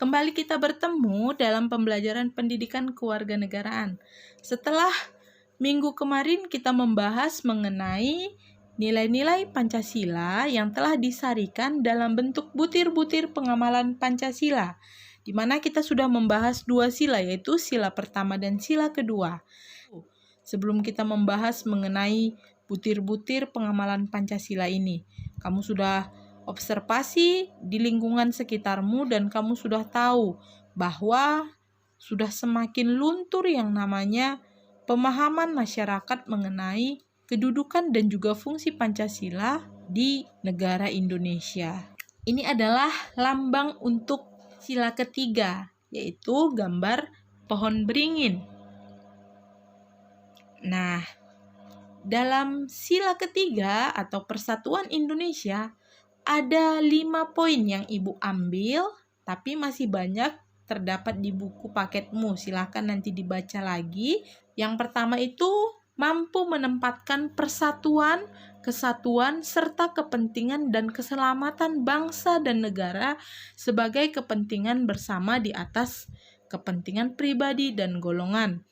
Kembali kita bertemu dalam pembelajaran pendidikan kewarganegaraan. Setelah minggu kemarin kita membahas mengenai nilai-nilai Pancasila yang telah disarikan dalam bentuk butir-butir pengamalan Pancasila, di mana kita sudah membahas 2 sila, yaitu sila pertama dan sila kedua. Sebelum kita membahas mengenai butir-butir pengamalan Pancasila ini, kamu sudah observasi di lingkungan sekitarmu dan kamu sudah tahu bahwa sudah semakin luntur yang namanya pemahaman masyarakat mengenai kedudukan dan juga fungsi Pancasila di negara Indonesia. Ini adalah lambang untuk sila ketiga, yaitu gambar pohon beringin. Nah, dalam sila ketiga atau Persatuan Indonesia, ada 5 poin yang Ibu ambil, tapi masih banyak terdapat di buku paketmu. Silahkan nanti dibaca lagi. Yang pertama itu mampu menempatkan persatuan, kesatuan, serta kepentingan dan keselamatan bangsa dan negara sebagai kepentingan bersama di atas kepentingan pribadi dan golongan.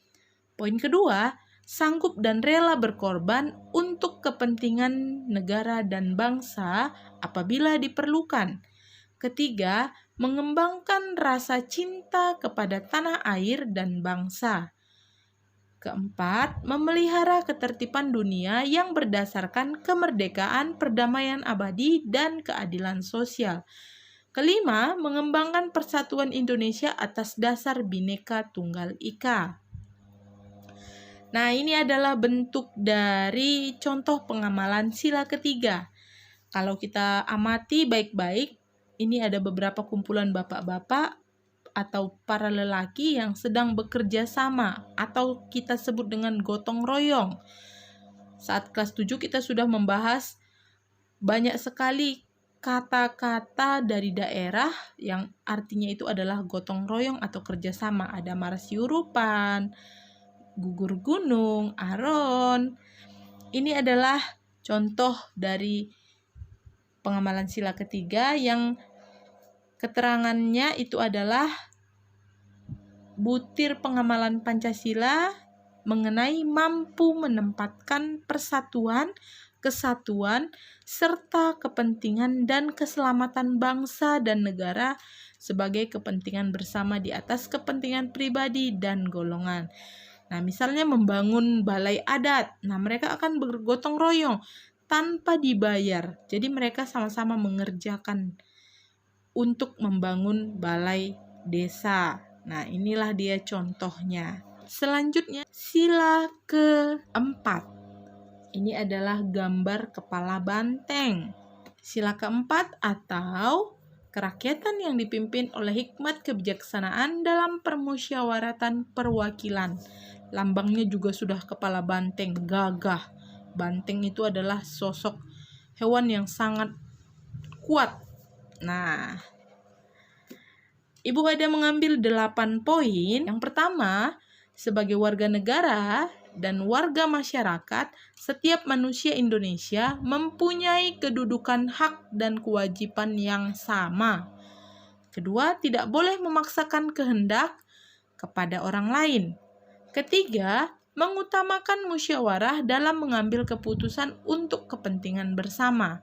Poin kedua, sanggup dan rela berkorban untuk kepentingan negara dan bangsa apabila diperlukan. Ketiga, mengembangkan rasa cinta kepada tanah air dan bangsa. Keempat, memelihara ketertiban dunia yang berdasarkan kemerdekaan, perdamaian abadi, dan keadilan sosial. Kelima, mengembangkan persatuan Indonesia atas dasar Bhinneka Tunggal Ika. Nah, ini adalah bentuk dari contoh pengamalan sila ketiga. Kalau kita amati baik-baik, ini ada beberapa kumpulan bapak-bapak atau para lelaki yang sedang bekerja sama atau kita sebut dengan gotong royong. Saat kelas 7 kita sudah membahas banyak sekali kata-kata dari daerah yang artinya itu adalah gotong royong atau kerjasama. Ada marasiurupan, gugur gunung, aron. Ini adalah contoh dari pengamalan sila ketiga yang keterangannya itu adalah butir pengamalan Pancasila mengenai mampu menempatkan persatuan, kesatuan, serta kepentingan dan keselamatan bangsa dan negara sebagai kepentingan bersama di atas kepentingan pribadi dan golongan. Nah, misalnya membangun balai adat. Nah, mereka akan bergotong royong tanpa dibayar. Jadi mereka sama-sama mengerjakan untuk membangun balai desa. Nah, inilah dia contohnya. Selanjutnya, sila keempat. Ini adalah gambar kepala banteng. Sila keempat atau kerakyatan yang dipimpin oleh hikmat kebijaksanaan dalam permusyawaratan perwakilan. Lambangnya juga sudah kepala banteng, gagah. Banteng itu adalah sosok hewan yang sangat kuat. Nah, Ibu ada mengambil 8 poin. Yang pertama, sebagai warga negara dan warga masyarakat, setiap manusia Indonesia mempunyai kedudukan hak dan kewajiban yang sama. Kedua, tidak boleh memaksakan kehendak kepada orang lain. Ketiga, mengutamakan musyawarah dalam mengambil keputusan untuk kepentingan bersama.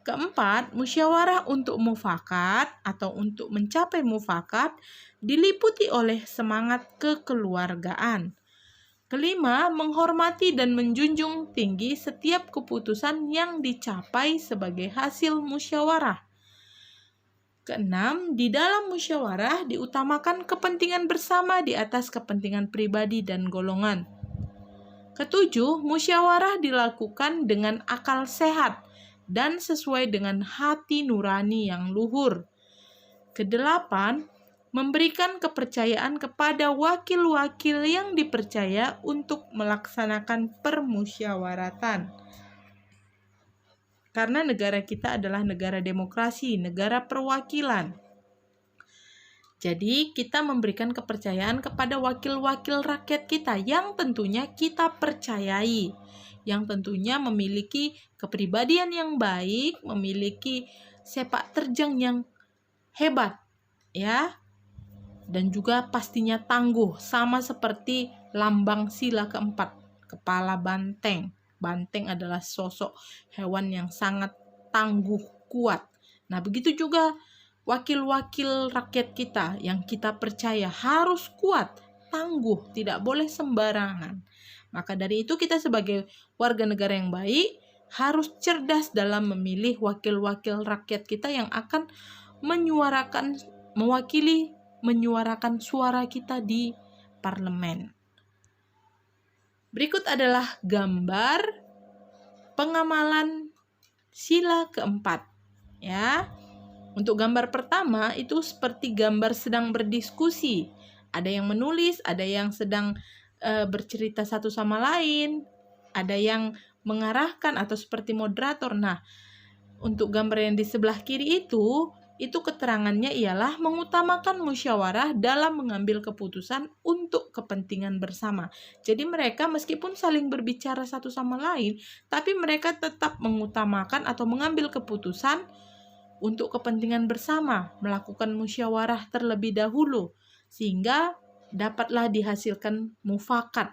Keempat, musyawarah untuk mufakat atau untuk mencapai mufakat diliputi oleh semangat kekeluargaan. Kelima, menghormati dan menjunjung tinggi setiap keputusan yang dicapai sebagai hasil musyawarah. Keenam, di dalam musyawarah diutamakan kepentingan bersama di atas kepentingan pribadi dan golongan. Ketujuh, musyawarah dilakukan dengan akal sehat dan sesuai dengan hati nurani yang luhur. Kedelapan, memberikan kepercayaan kepada wakil-wakil yang dipercaya untuk melaksanakan permusyawaratan. Karena negara kita adalah negara demokrasi, negara perwakilan. Jadi kita memberikan kepercayaan kepada wakil-wakil rakyat kita yang tentunya kita percayai, yang tentunya memiliki kepribadian yang baik, memiliki sepak terjang yang hebat, ya. dan juga pastinya tangguh, sama seperti lambang sila keempat, kepala banteng. Banteng adalah sosok hewan yang sangat tangguh, kuat. Nah, begitu juga wakil-wakil rakyat kita yang kita percaya harus kuat, tangguh, tidak boleh sembarangan. Maka dari itu kita sebagai warga negara yang baik harus cerdas dalam memilih wakil-wakil rakyat kita yang akan menyuarakan suara kita di parlemen. Berikut adalah gambar pengamalan sila keempat. Ya. Untuk gambar pertama itu seperti gambar sedang berdiskusi. Ada yang menulis, ada yang sedang bercerita satu sama lain, ada yang mengarahkan atau seperti moderator. Nah, untuk gambar yang di sebelah kiri itu keterangannya ialah mengutamakan musyawarah dalam mengambil keputusan untuk kepentingan bersama. Jadi mereka meskipun saling berbicara satu sama lain, tapi mereka tetap mengutamakan atau mengambil keputusan untuk kepentingan bersama, melakukan musyawarah terlebih dahulu, sehingga dapatlah dihasilkan mufakat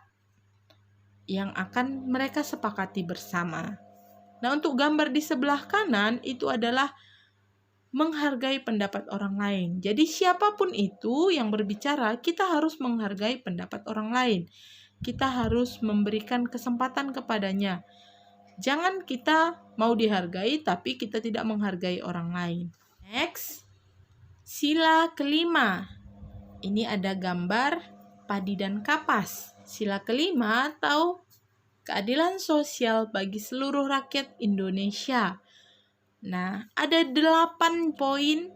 yang akan mereka sepakati bersama. Nah, untuk gambar di sebelah kanan itu adalah menghargai pendapat orang lain. Jadi siapapun itu yang berbicara, kita harus menghargai pendapat orang lain. Kita harus memberikan kesempatan kepadanya. Jangan kita mau dihargai tapi kita tidak menghargai orang lain. Next, sila kelima. Ini ada gambar padi dan kapas. Sila kelima atau keadilan sosial bagi seluruh rakyat Indonesia. Nah, ada 8 poin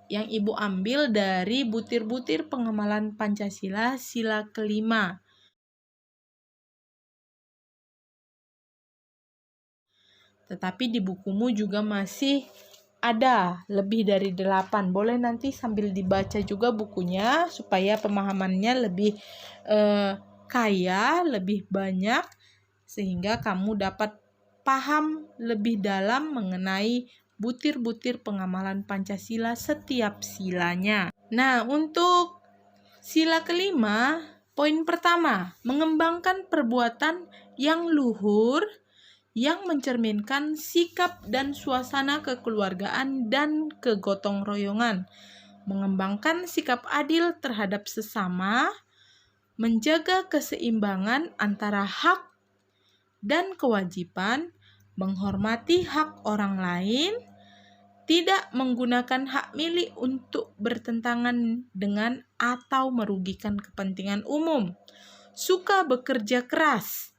yang Ibu ambil dari butir-butir pengamalan Pancasila sila kelima. Tetapi di bukumu juga masih ada lebih dari 8. Boleh nanti sambil dibaca juga bukunya supaya pemahamannya lebih kaya, lebih banyak, sehingga kamu dapat paham lebih dalam mengenai butir-butir pengamalan Pancasila setiap silanya. Nah, untuk sila kelima, poin pertama, mengembangkan perbuatan yang luhur yang mencerminkan sikap dan suasana kekeluargaan dan kegotong royongan, mengembangkan sikap adil terhadap sesama, menjaga keseimbangan antara hak dan kewajiban, menghormati hak orang lain, tidak menggunakan hak milik untuk bertentangan dengan atau merugikan kepentingan umum, suka bekerja keras,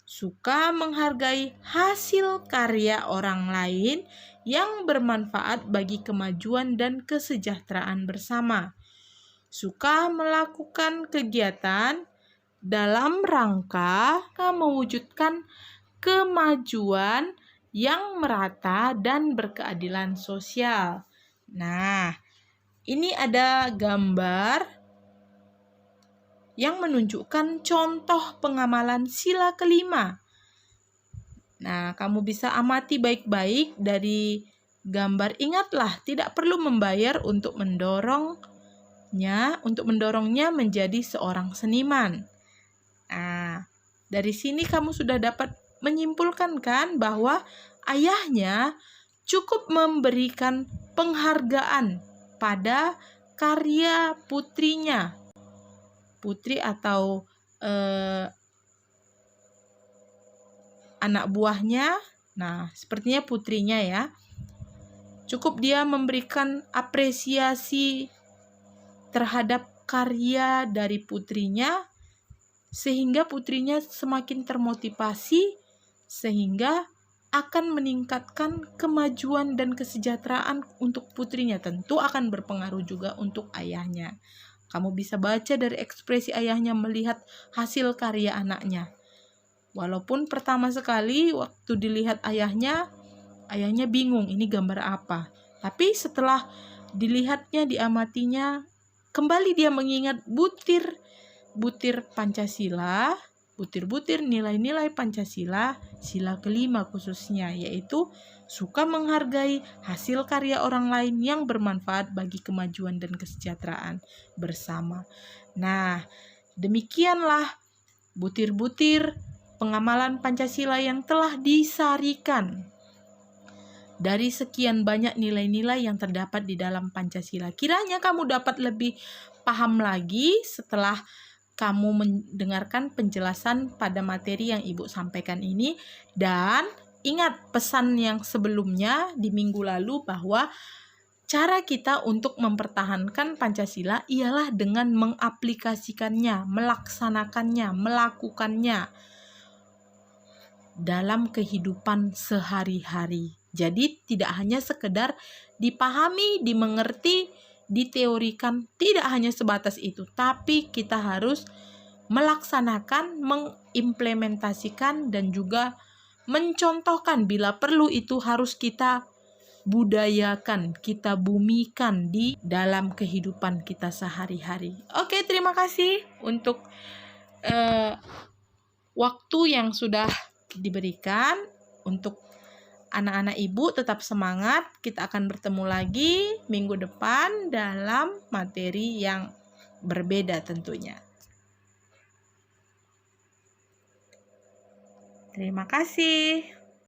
suka menghargai hasil karya orang lain yang bermanfaat bagi kemajuan dan kesejahteraan bersama, suka melakukan kegiatan dalam rangka mewujudkan kemajuan yang merata dan berkeadilan sosial. Nah, ini ada gambar yang menunjukkan contoh pengamalan sila kelima. Nah, kamu bisa amati baik-baik dari gambar. Ingatlah, tidak perlu membayar untuk mendorongnya menjadi seorang seniman. Nah, dari sini kamu sudah dapat menyimpulkan kan bahwa ayahnya cukup memberikan penghargaan pada karya putrinya. Putri atau anak buahnya. Nah, sepertinya putrinya ya. Cukup dia memberikan apresiasi terhadap karya dari putrinya, sehingga putrinya semakin termotivasi, sehingga akan meningkatkan kemajuan dan kesejahteraan untuk putrinya. Tentu akan berpengaruh juga untuk ayahnya. Kamu bisa baca dari ekspresi ayahnya melihat hasil karya anaknya. Walaupun pertama sekali waktu dilihat ayahnya bingung ini gambar apa. Tapi setelah dilihatnya, diamatinya, kembali dia mengingat butir Pancasila, butir-butir nilai-nilai Pancasila, sila kelima khususnya, yaitu suka menghargai hasil karya orang lain yang bermanfaat bagi kemajuan dan kesejahteraan bersama. Nah, demikianlah butir-butir pengamalan Pancasila yang telah disarikan dari sekian banyak nilai-nilai yang terdapat di dalam Pancasila. Kiranya kamu dapat lebih paham lagi setelah kamu mendengarkan penjelasan pada materi yang Ibu sampaikan ini. Dan ingat pesan yang sebelumnya di minggu lalu bahwa cara kita untuk mempertahankan Pancasila ialah dengan mengaplikasikannya, melaksanakannya, melakukannya dalam kehidupan sehari-hari. Jadi tidak hanya sekedar dipahami, dimengerti, diteorikan, tidak hanya sebatas itu, tapi kita harus melaksanakan, mengimplementasikan, dan juga mencontohkan. Bila perlu itu harus kita budayakan, kita bumikan di dalam kehidupan kita sehari-hari. Oke, terima kasih untuk waktu yang sudah diberikan. Untuk anak-anak Ibu tetap semangat. Kita akan bertemu lagi minggu depan dalam materi yang berbeda tentunya. Terima kasih.